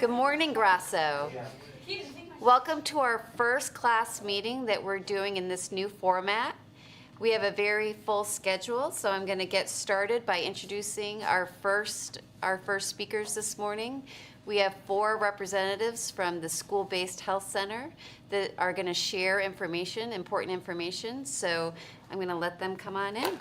Good morning, Grasso. Welcome to our first class meeting that we're doing in this new format. We have a very full schedule, so I'm going to get started by introducing our first speakers this morning. We have 4 representatives from the School-Based Health Center that are going to share information, important information. So I'm going to let them come on in.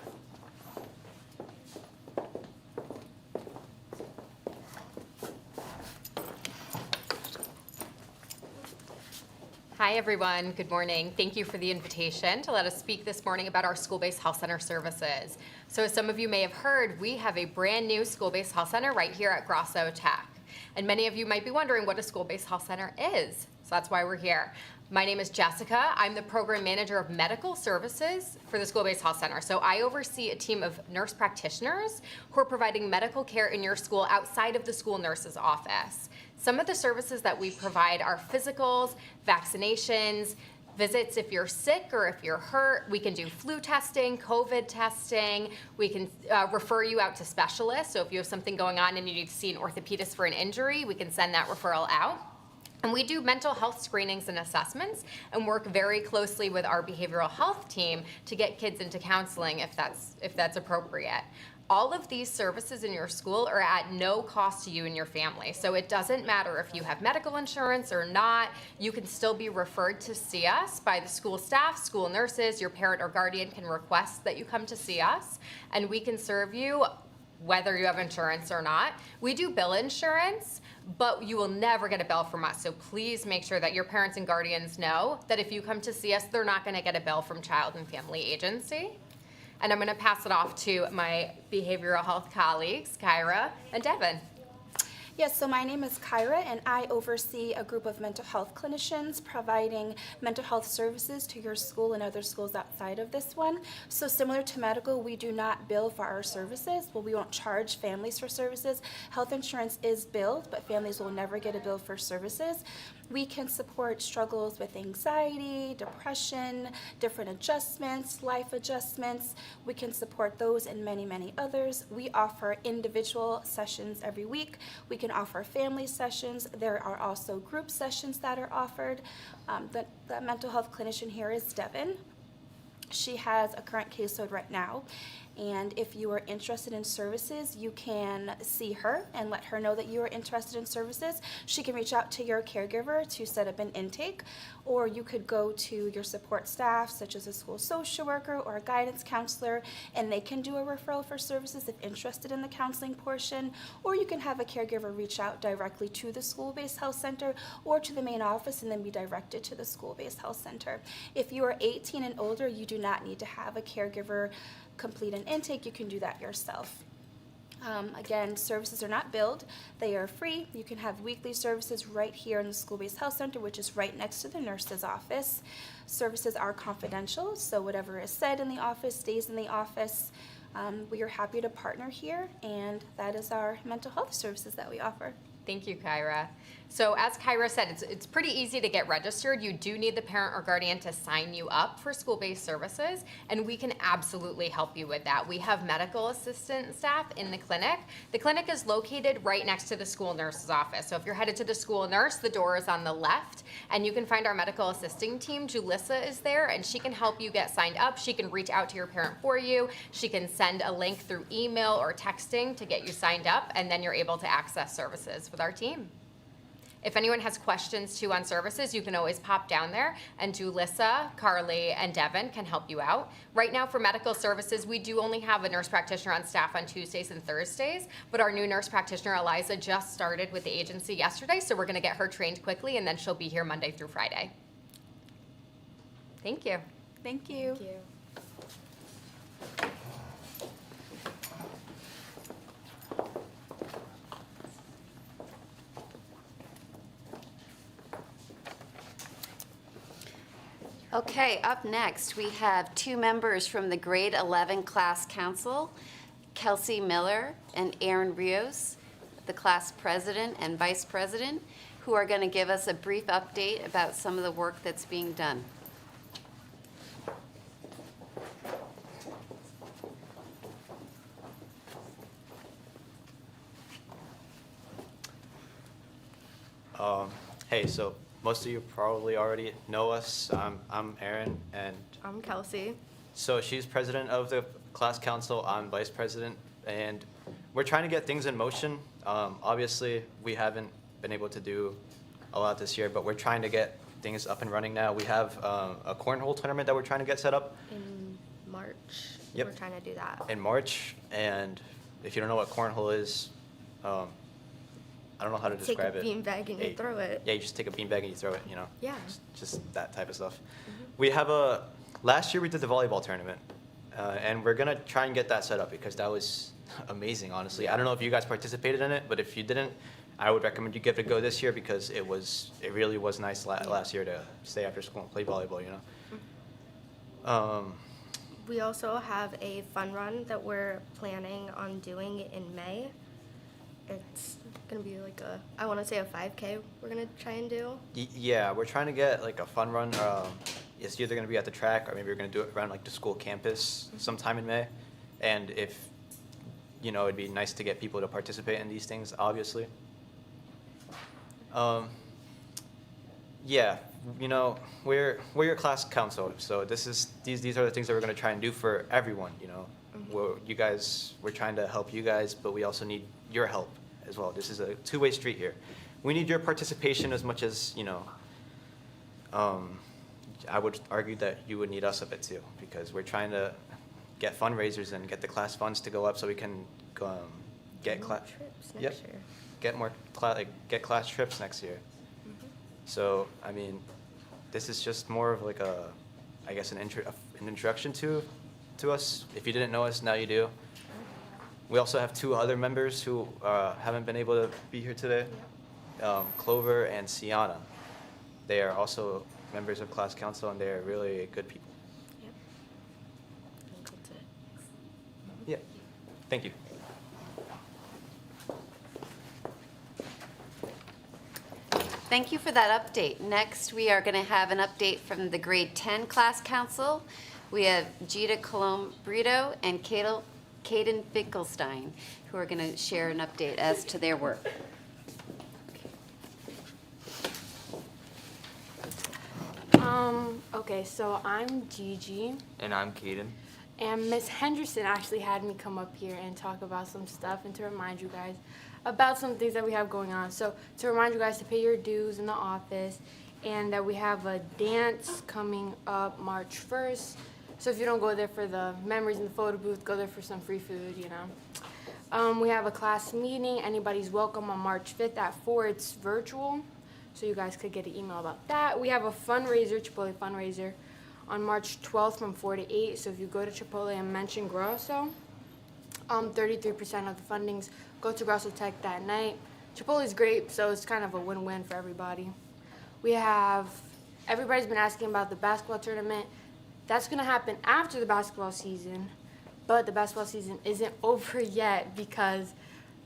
Hi, everyone. Good morning. Thank you for the invitation to let us speak this morning about our school-based health center services. So as some of you may have heard, we have a brand new school-based health center right here at Grasso Tech. And many of you might be wondering what a school-based health center is. So that's why we're here. My name is Jessica. I'm the program manager of medical services for the school-based health center. So I oversee a team of nurse practitioners who are providing medical care in your school outside of the school nurse's office. Some of the services that we provide are physicals, vaccinations, visits if you're sick or if you're hurt. We can do flu testing, COVID testing. We can refer you out to specialists. So if you have something going on and you need to see an orthopedist for an injury, we can send that referral out. And we do mental health screenings and assessments and work very closely with our behavioral health team to get kids into counseling if that's appropriate. All of these services in your school are at no cost to you and your family. So it doesn't matter if you have medical insurance or not, you can still be referred to see us by the school staff, school nurses, your parent or guardian can request that you come to see us, and we can serve you whether you have insurance or not. We do bill insurance, but you will never get a bill from us. So please make sure that your parents and guardians know that if you come to see us, they're not gonna get a bill from Child and Family Agency. And I'm going to pass it off to my behavioral health colleagues, Kyra and Devin. Yes, so my name is Kyra, and I oversee a group of mental health clinicians providing mental health services to your school and other schools outside of this one. So similar to medical, we do not bill for our services. Well, we won't charge families for services. Health insurance is billed, but families will never get a bill for services. We can support struggles with anxiety, depression, different adjustments, life adjustments. We can support those and many, many others. We offer individual sessions every week. We can offer family sessions. There are also group sessions that are offered. The mental health clinician here is Devin. She has a current caseload right now. And if you are interested in services, you can see her and let her know that you are interested in services. She can reach out to your caregiver to set up an intake, or you could go to your support staff, such as a school social worker or a guidance counselor, and they can do a referral for services if interested in the counseling portion, or you can have a caregiver reach out directly to the school-based health center or to the main office and then be directed to the school-based health center. If you are 18 and older, you do not need to have a caregiver complete an intake. You can do that yourself. Again, services are not billed. They are free. You can have weekly services right here in the school-based health center, which is right next to the nurse's office. Services are confidential, so whatever is said in the office stays in the office. We are happy to partner here, and that is our mental health services that we offer. Thank you, Kyra. So as Kyra said, it's pretty easy to get registered. You do need the parent or guardian to sign you up for school-based services, and we can absolutely help you with that. We have medical assistant staff in the clinic. The clinic is located right next to the school nurse's office. So if you're headed to the school nurse, the door is on the left, and you can find our medical assisting team. Julissa is there, and she can help you get signed up. She can reach out to your parent for you. She can send a link through email or texting to get you signed up, and then you're able to access services with our team. If anyone has questions too on services, you can always pop down there, and Julissa, Carly, and Devin can help you out. Right now for medical services, we do only have a nurse practitioner on staff on Tuesdays and Thursdays, but our new nurse practitioner, Eliza, just started with the agency yesterday, so we're gonna get her trained quickly, and then she'll be here Monday through Friday. Thank you. Thank you. Thank you. Okay, up next, we have 2 members from the grade 11 class council, Kelsey Miller and Aaron Rios, the class president and vice president, who are going to give us a brief update about some of the work that's being done. Hey, so most of you probably already know us. I'm Aaron, and I'm Kelsey. so she's president of the class council. I'm vice president, and we're trying to get things in motion. Obviously, we haven't been able to do a lot this year, but we're trying to get things up and running now. We have a cornhole tournament that we're trying to get set up In March, Yep. we're trying to do that. in March. And if you don't know what cornhole is, I don't know how to Take describe a it. beanbag and you Hey, throw it. Yeah, you just take a beanbag and you throw it, you know? Yeah. Just that type of stuff. We have last year we did the volleyball tournament, and we're gonna try and get that set up because that was amazing, honestly. I don't know if you guys participated in it, but if you didn't, I would recommend you give it a go this year because it really was nice last year to stay after school and play volleyball, you know? We also have a fun run that we're planning on doing in May. It's gonna be like I want to say a 5K we're gonna try and do. Yeah, we're trying to get like a fun run. It's either gonna be at the track or maybe we're gonna do it around like the school campus sometime in May. And if, you know, it'd be nice to get people to participate in these things, obviously. Yeah, you know, we're your class council, so these are the things that we're gonna try and do for everyone, you know. We're trying to help you guys, but we also need your help as well. This is a two-way street here. We need your participation as much as, you know, I would argue that you would need us a bit too, because we're trying to get fundraisers and get the class funds to go up so we can get More class. trips next Yep. year. Get more get class trips next year. So, I mean, this is just more of like I guess an introduction to us. If you didn't know us, now you do. We also have two other members who haven't been able to be here today, Clover and Sienna. They are also members of class council, and they are really good people. Yep. That's it. Yeah, thank you. Thank you for that update. Next, we are going to have an update from the grade 10 class council. We have Gita Colomb Brito and Caden Finkelstein, who are going to share an update as to their work. Okay, so I'm Gigi, And I'm Caden. and Miss Henderson actually had me come up here and talk about some stuff and to remind you guys about some things that we have going on. So to remind you guys to pay your dues in the office, and that we have a dance coming up March 1st. So if you don't go there for the memories in the photo booth, go there for some free food, you know. We have a class meeting. Anybody's welcome on March 5th at 4. It's virtual, so you guys could get an email about that. We have a fundraiser, Chipotle fundraiser, on March 12th from 4 to 8. So if you go to Chipotle and mention Grosso, 33% of the fundings go to Grosso Tech that night. Chipotle is great, so it's kind of a win-win for everybody. Everybody's been asking about the basketball tournament. That's going to happen after the basketball season, but the basketball season isn't over yet because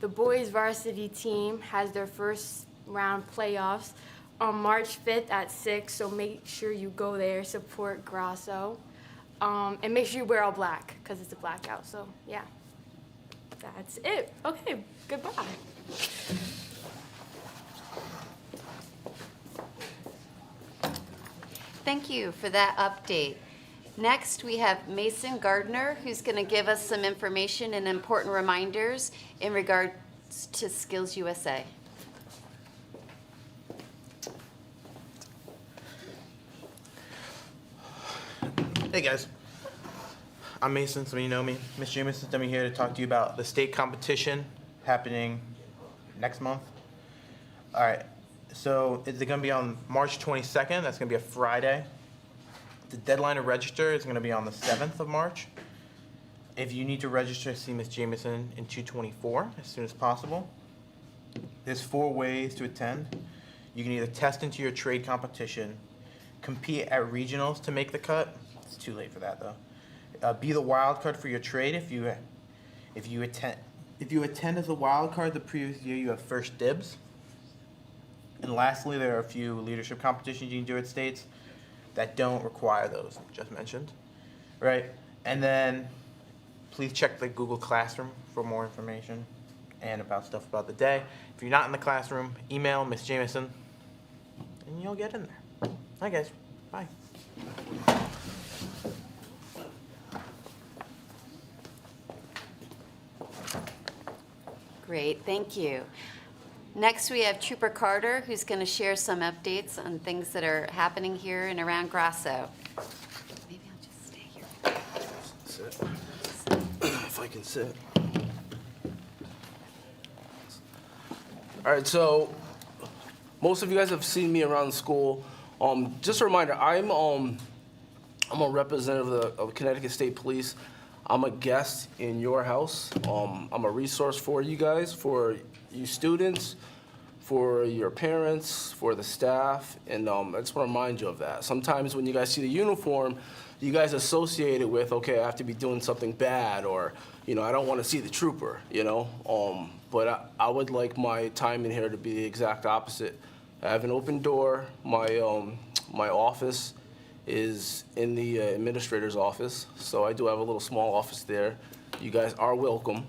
the boys varsity team has their first round playoffs on March 5th at 6, so make sure you go there, support Grosso, and make sure you wear all black because it's a blackout. So yeah, that's it. Okay, goodbye. Thank you for that update. Next, we have Mason Gardner, who's going to give us some information and important reminders in regards to Skills USA. Hey guys, I'm Mason, some of you know me. Miss Jameson sent me here to talk to you about the state competition happening next month. All right, so it's gonna be on March 22nd, that's gonna be a Friday. The deadline to register is gonna be on the 7th of March. If you need to register, see Miss Jameson in 224 as soon as possible. There's 4 ways to attend. You can either test into your trade competition, compete at regionals to make the cut. It's too late for that though. Be the wild card for your trade if you attend as a wild card the previous year, you have first dibs. And lastly, there are a few leadership competitions you can do at states that don't require those just mentioned, right? And then please check the Google Classroom for more information. and about stuff about the day. If you're not in the classroom, email Miss Jameson, and you'll get in there. Hi, guys. Bye. Great, thank you. Next, we have Trooper Carter, who's going to share some updates on things that are happening here and around Grasso. Maybe I'll just stay here. Sit. If I can sit. All right, so most of you guys have seen me around the school. Just a reminder, I'm a representative of Connecticut State Police. I'm a guest in your house. I'm a resource for you guys, for you students, for your parents, for the staff, and I just want to remind you of that. Sometimes when you guys see the uniform, you guys associate it with, okay, I have to be doing something bad, or, I don't want to see the trooper, But I would like my time in here to be the exact opposite. I have an open door. My office is in the administrator's office, so I do have a little small office there. You guys are welcome.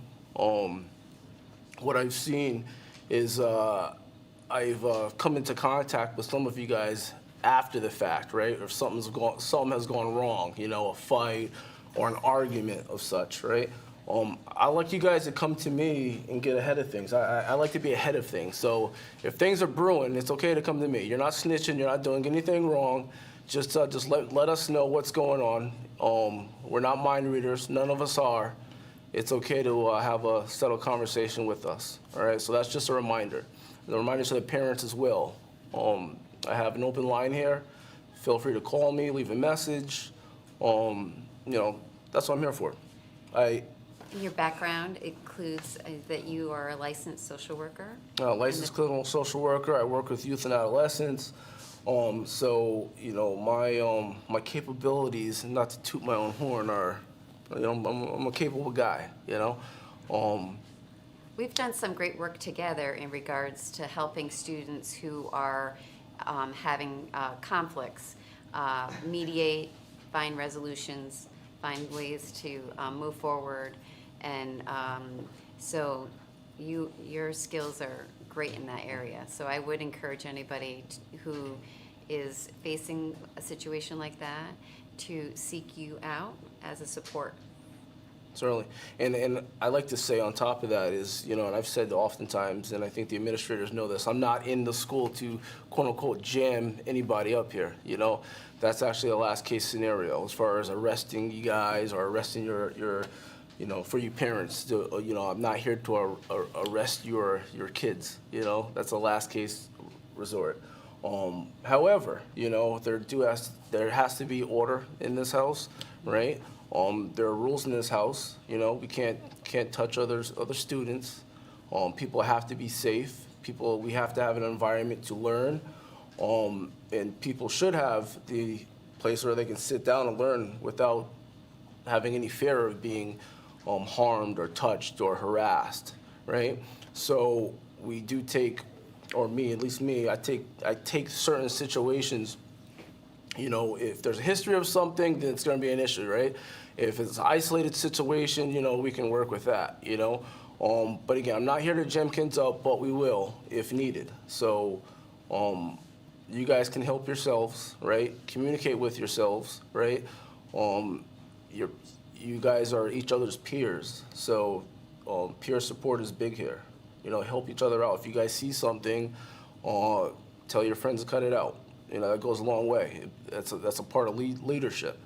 What I've seen is I've come into contact with some of you guys after the fact, right? Or something has gone wrong, a fight or an argument of such, right? I like you guys to come to me and get ahead of things. I like to be ahead of things. So if things are brewing, it's okay to come to me. You're not snitching. You're not doing anything wrong. Just let us know what's going on. We're not mind readers. None of us are. It's okay to have a settled conversation with us. All right. So that's just a reminder. And a reminder to the parents as well. I have an open line here. Feel free to call me, leave a message. That's what I'm here for. Your background includes that you are a licensed social worker? Licensed clinical social worker. I work with youth and adolescents. So my capabilities, not to toot my own horn, are, I'm a capable guy. We've done some great work together in regards to helping students who are having conflicts mediate, find resolutions, find ways to move forward. And so your skills are great in that area. So I would encourage anybody who is facing a situation like that to seek you out as a support. Certainly. And I like to say on top of that is, and I've said oftentimes, and I think the administrators know this, I'm not in the school to, quote unquote, jam anybody up here. That's actually a last case scenario as far as arresting you guys or arresting your for you parents. I'm not here to arrest your kids. That's a last case resort. However, there has to be order in this house, right? There are rules in this house. We can't touch other students. People have to be safe. We have to have an environment to learn, and people should have the place where they can sit down and learn without having any fear of being harmed or touched or harassed, right? So we do take, or me, at least me, I take certain situations. If there's a history of something, then it's going to be an issue, right? If it's an isolated situation, we can work with that, But again, I'm not here to jam kids up, but we will if needed. So you guys can help yourselves, right? Communicate with yourselves, right? You guys are each other's peers, so peer support is big here. Help each other out. If you guys see something, tell your friends to cut it out. That goes a long way. That's a part of leadership,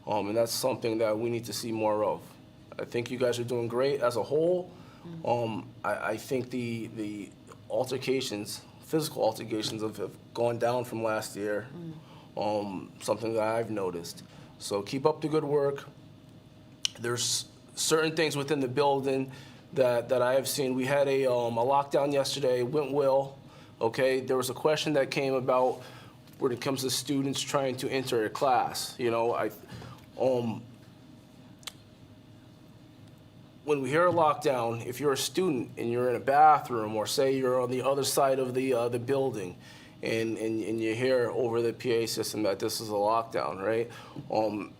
and that's something that we need to see more of. I think you guys are doing great as a whole. I think the altercations, physical altercations, have gone down from last year. Something that I've noticed. So keep up the good work. There's certain things within the building that I have seen. We had a lockdown yesterday. Went well. Okay, there was a question that came about when it comes to students trying to enter a class. When we hear a lockdown, if you're a student and you're in a bathroom, or say you're on the other side of the building, and you hear over the PA system that this is a lockdown, right?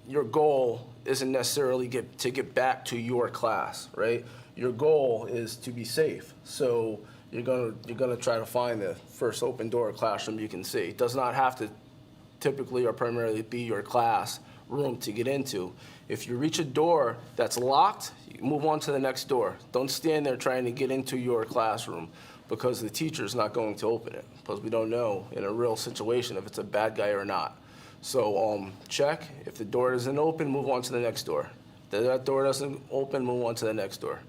Your goal isn't necessarily to get back to your class, right? your goal is to be safe. So you're gonna try to find the first open door classroom you can see. It does not have to typically or primarily be your class room to get into. If you reach a door that's locked, you move on to the next door. Don't stand there trying to get into your classroom because the teacher's not going to open it, because we don't know in a real situation if it's a bad guy or not. So check. If the door isn't open, move on to the next door. If that door doesn't open, move on to the next door.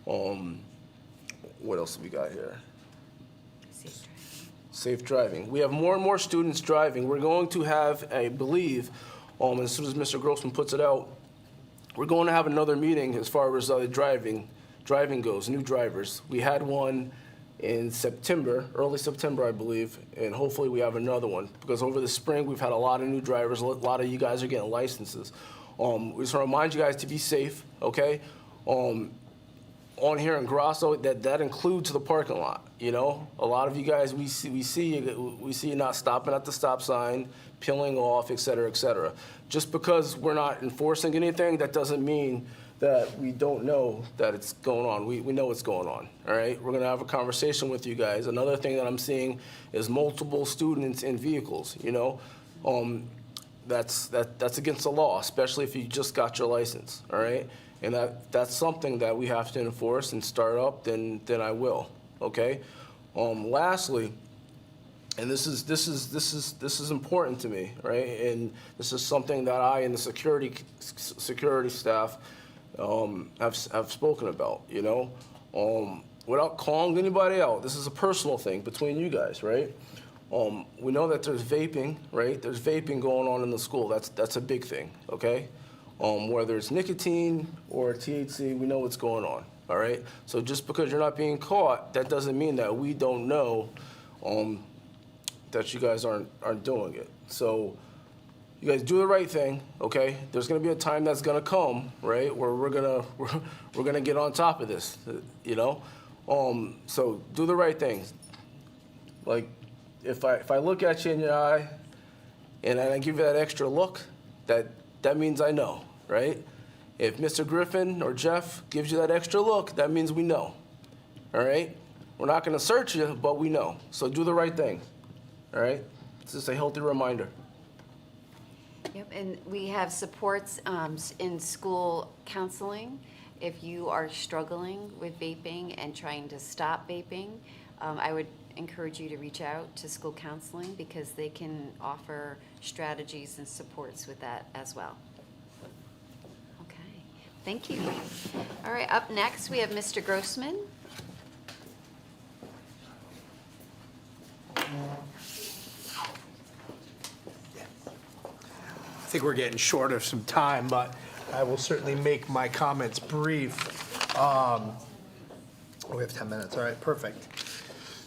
What else have we got here? Safe driving. We have more and more students driving. We're going to have, I believe, as soon as Mr. Grossman puts it out, we're going to have another meeting as far as driving goes, new drivers. We had one in September, early September, I believe, and hopefully we have another one, because over the spring, we've had a lot of new drivers. A lot of you guys are getting licenses. We just want to remind you guys to be safe, okay? On here in Grosso, that includes the parking lot, you know? A lot of you guys, we see you not stopping at the stop sign, peeling off, et cetera, et cetera. Just because we're not enforcing anything, that doesn't mean that we don't know that it's going on. We know what's going on, all right? We're gonna have a conversation with you guys. Another thing that I'm seeing is multiple students in vehicles, you know? That's against the law, especially if you just got your license, all right? And that's something that we have to enforce and start up, then I will, okay? Lastly, and this is important to me, right? And this is something that I and the security staff have spoken about, you know? Without calling anybody out, this is a personal thing between you guys, right? We know that there's vaping, right? There's vaping going on in the school. That's a big thing, okay? Whether it's nicotine or THC, we know what's going on, all right? So just because you're not being caught, that doesn't mean that we don't know that you guys aren't doing it. So you guys do the right thing, okay? There's gonna be a time that's gonna come, right, where we're gonna get on top of this, you know? So do the right thing. Like, if I look at you in your eye and I give you that extra look, that means I know, right? If Mr. Griffin or Jeff gives you that extra look, that means we know, all right? We're not gonna search you, but we know. So do the right thing, all right? It's just a healthy reminder. Yep, and we have supports in school counseling. If you are struggling with vaping and trying to stop vaping, I would encourage you to reach out to school counseling because they can offer strategies and supports with that as well. Okay, thank you. All right, up next, we have Mr. Grossman. I think we're getting short of some time, but I will certainly make my comments brief. We have 10 minutes, all right, perfect.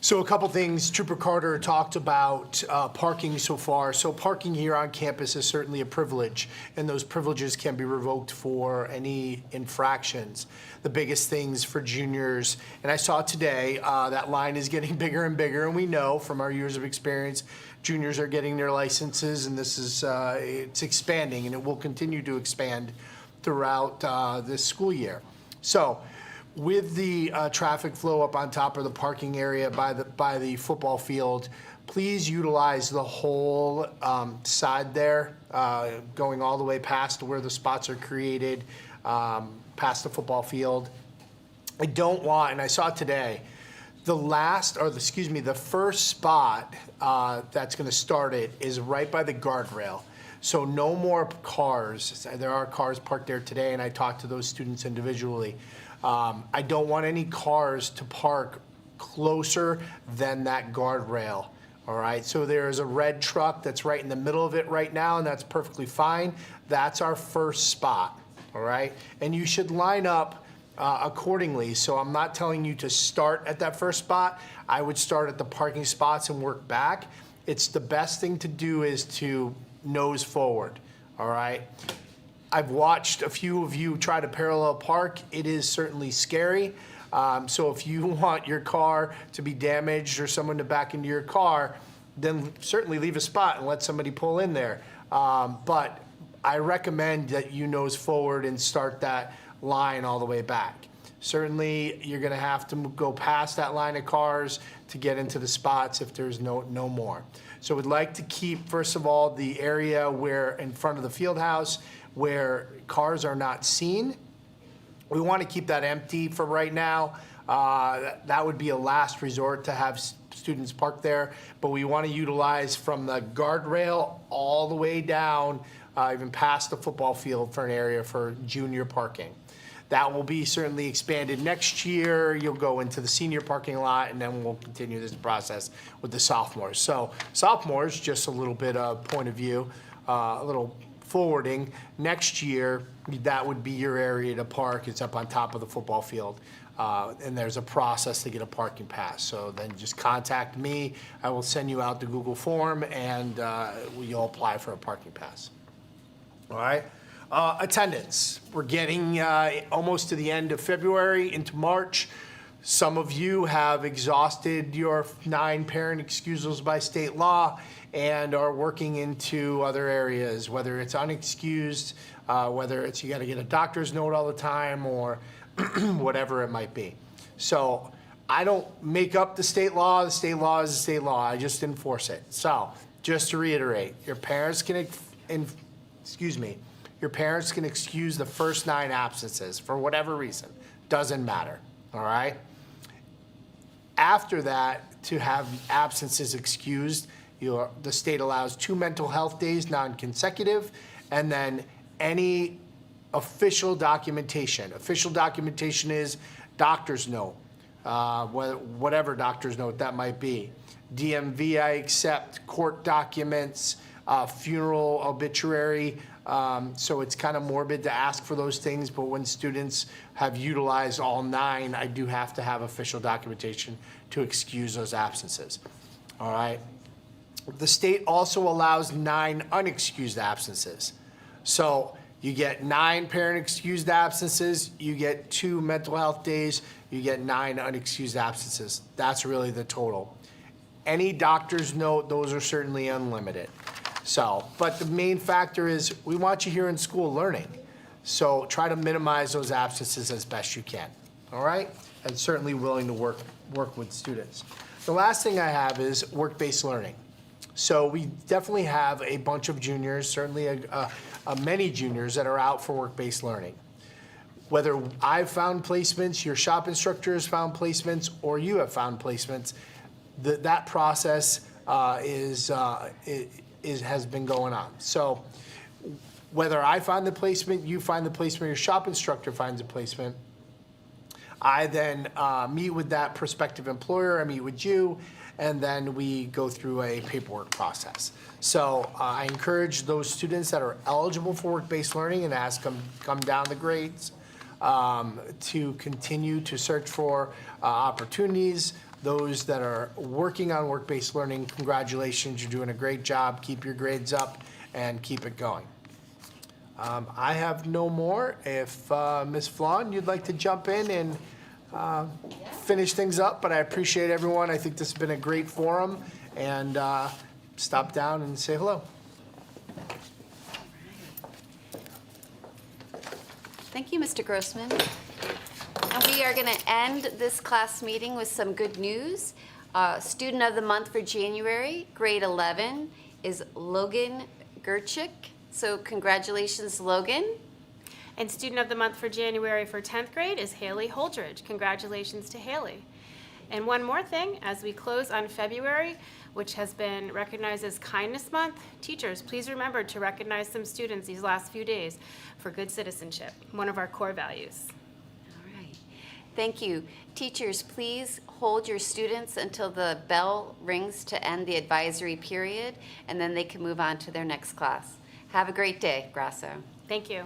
So a couple things, Trooper Carter talked about parking so far. So parking here on campus is certainly a privilege, and those privileges can be revoked for any infractions. The biggest things for juniors, and I saw today that line is getting bigger and bigger, and we know from our years of experience, juniors are getting their licenses, and this is it's expanding, and it will continue to expand throughout this school year. So, with the traffic flow up on top of the parking area by the football field, please utilize the whole side there, going all the way past where the spots are created, past the football field. I don't want, and I saw today, the first spot that's going to start it is right by the guardrail. So no more cars. There are cars parked there today, and I talked to those students individually. I don't want any cars to park closer than that guardrail, all right? So there's a red truck that's right in the middle of it right now, and that's perfectly fine. That's our first spot, all right? And you should line up accordingly. So I'm not telling you to start at that first spot. I would start at the parking spots and work back. It's the best thing to do is to nose forward, all right? I've watched a few of you try to parallel park. It is certainly scary. So if you want your car to be damaged or someone to back into your car, then certainly leave a spot and let somebody pull in there. But I recommend that you nose forward and start that line all the way back. Certainly, you're gonna have to go past that line of cars to get into the spots if there's no more. So we'd like to keep, first of all, the area where, in front of the field house, where cars are not seen. We want to keep that empty for right now. That would be a last resort to have students park there, but we want to utilize from the guardrail all the way down, even past the football field for an area for junior parking. That will be certainly expanded next year. You'll go into the senior parking lot, and then we'll continue this process with the sophomores. So sophomores, just a little bit of point of view, a little forwarding. Next year, that would be your area to park. It's up on top of the football field. And there's a process to get a parking pass. So then just contact me. I will send you out the Google form, and you'll apply for a parking pass. All right? Attendance. We're getting almost to the end of February into March. Some of you have exhausted your 9 parent excusals by state law and are working into other areas, whether it's unexcused, whether it's you got to get a doctor's note all the time, or whatever it might be. So I don't make up the state law. The state law is the state law. I just enforce it. So just to reiterate, your parents can your parents can excuse the first 9 absences for whatever reason. Doesn't matter, all right? After that, to have absences excused, the state allows 2 mental health days, non-consecutive, and then any official documentation. Official documentation is doctor's note, whatever doctor's note that might be. DMV I accept, court documents, funeral obituary. So it's kind of morbid to ask for those things, but when students have utilized all 9, I do have to have official documentation to excuse those absences. All right. The state also allows 9 unexcused absences. So you get 9 parent excused absences, you get 2 mental health days, you get 9 unexcused absences. That's really the total. Any doctor's note, those are certainly unlimited. So, but the main factor is we want you here in school learning. So try to minimize those absences as best you can, all right? And certainly willing to work with students. The last thing I have is work-based learning. So we definitely have a bunch of juniors, certainly many juniors that are out for work-based learning. Whether I've found placements, your shop instructor has found placements, or you have found placements, that process has been going on. So whether I find the placement, you find the placement, your shop instructor finds a placement, I then meet with that prospective employer, I meet with you, and then we go through a paperwork process. So I encourage those students that are eligible for work-based learning and ask them come down the grades to continue to search for opportunities. Those that are working on work-based learning, congratulations, you're doing a great job. Keep your grades up and keep it going. I have no more. If Ms. Flan, you'd like to jump in and finish things up, but I appreciate everyone. I think this has been a great forum, and stop down and say hello. Thank you, Mr. Grossman. And we are going to end this class meeting with some good news. Student of the month for January, grade 11, is Logan Gerchik. So congratulations, Logan. And student of the month for January for 10th grade is Haley Holdridge. Congratulations to Haley. And one more thing, as we close on February, which has been recognized as Kindness Month, teachers, please remember to recognize some students these last few days for good citizenship, one of our core values. All right. Thank you. Teachers, please hold your students until the bell rings to end the advisory period, and then they can move on to their next class. Have a great day, Grasso. Thank you.